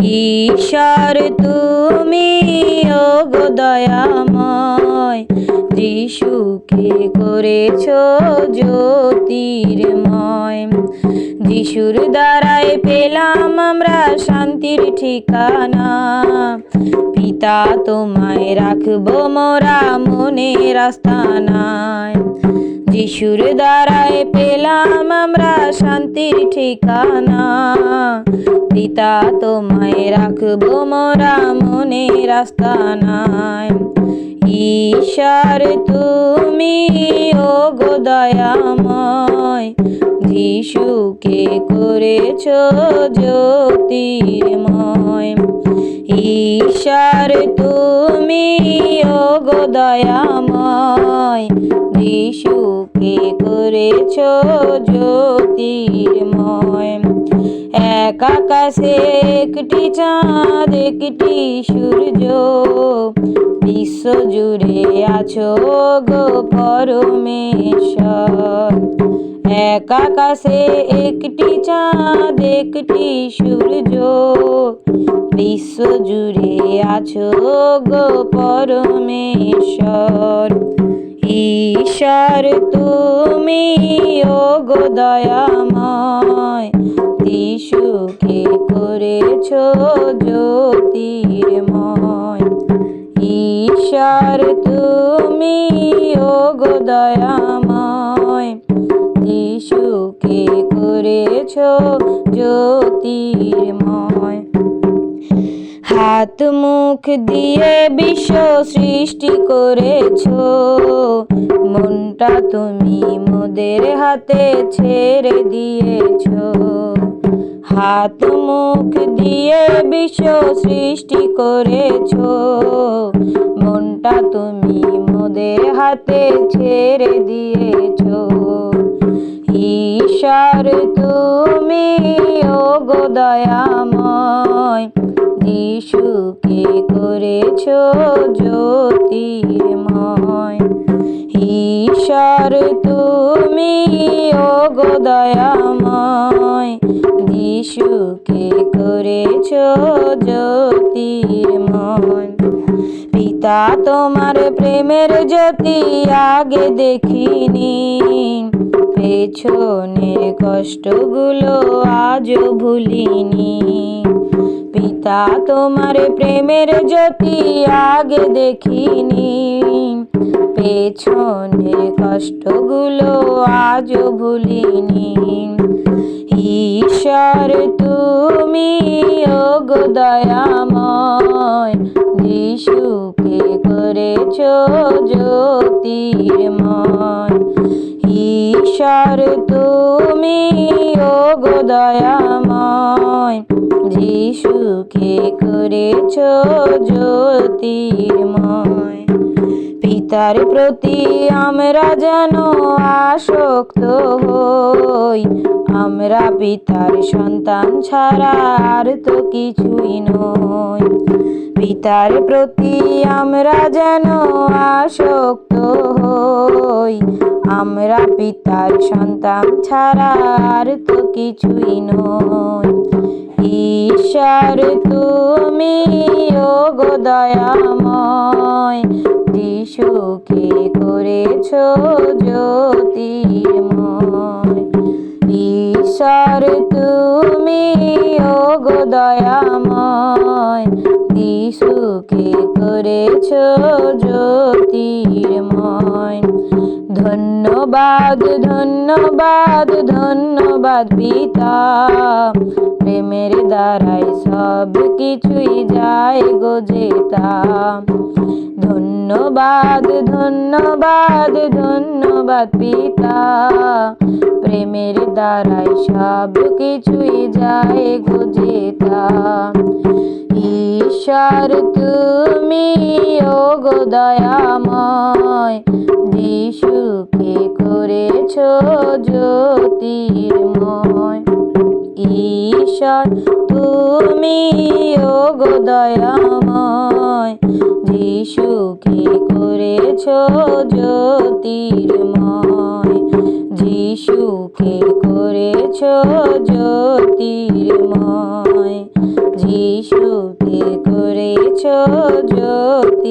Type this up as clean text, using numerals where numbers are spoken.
ঈশ্বর তুমি ওগো দয়াময়, যিশুকে করেছ জ্যোতির্ময়। যিশুর দ্বারায় পেলাম আমরা শান্তির ঠিকানা, পিতা তোমায় রাখবো মোরা মনের আস্তানায়। যিশুর দ্বারায় পেলাম আমরা শান্তির ঠিকানা, পিতা তোমায় রাখবো মোরা মনের আস্তানায়। ঈশ্বর তুমি ওগো দয়াময়, যিশুকে করেছ জ্যোতির্ময়। ঈশ্বর তুমি ওগো দয়াময়, যিশুকে করেছ জ্যোতির্ময়। এক আকাশে একটি চাঁদ একটি সূর্য, বিশ্ব জুড়ে আছো গো পরমেশ্বর। এক আকাশে একটি চাঁদ একটি সূর্য, বিশ্ব জুড়ে আছো গো পরমেশ্বর। ঈশ্বর তুমি ওগো দয়াময়, যিশুকে করেছ জ্যোতির্ময়। ঈশ্বর তুমি ওগো দয়াময়, যিশুকে করেছ জ্যোতির্ময়। হাত মুখ দিয়ে বিশ্ব সৃষ্টি করেছ, মনটা তুমি মোদের হাতে ছেড়ে দিয়েছ। হাত মুখ দিয়ে বিশ্ব সৃষ্টি করেছ, মনটা তুমি মোদের হাতে ছেড়ে দিয়েছ। ঈশ্বর তুমি ওগো দয়াময়, যিশুকে করেছ জ্যোতির্ময়। ঈশ্বর তুমি ওগো দয়াময়, যিশুকে করেছ জ্যোতির্ময়। পিতা তোমার প্রেমের জ্যোতি আগে দেখিনি, পেছনের কষ্টগুলো আজও ভুলিনি। পিতা তোমার প্রেমের জ্যোতি আগে দেখিনি, পেছনের কষ্টগুলো আজও ভুলিনি। ঈশ্বর তুমি ওগো দয়াময়, যিশুকে করেছ জ্যোতির্ময়। ঈশ্বর তুমি ওগো দয়াময়, যিশুকে করেছ জ্যোতির্ময়। পিতার প্রতি আমরা যেন আসক্ত হই, আমরা পিতার সন্তান ছাড়া আর তো কিছুই নই। পিতার প্রতি আমরা যেন আসক্ত হই, আমরা পিতার সন্তান ছাড়া আর তো কিছুই নই। ঈশ্বর তুমি ওগো দয়াময়, যিশুকে করেছ জ্যোতির্ময়। ঈশ্বর তুমি ওগো দয়াময়, যিশুকে করেছ জ্যোতির্ময়। ধন্যবাদ ধন্যবাদ ধন্যবাদ পিতা, প্রেমের দ্বারাই সব কিছুই যায় গো জেতা। ধন্যবাদ ধন্যবাদ ধন্যবাদ পিতা, প্রেমের দ্বারাই সব কিছুই যায় গো জেতা। ঈশ্বর তুমি ওগো দয়াময়, যিশুকে করেছ জ্যোতির্ময়। ঈশ্বর তুমি ওগো দয়াময়, যিশুকে করেছ জ্যোতির্ময়। যিশুকে করেছ জ্যোতির্ময়। করেছ জ্যোতির্ময়।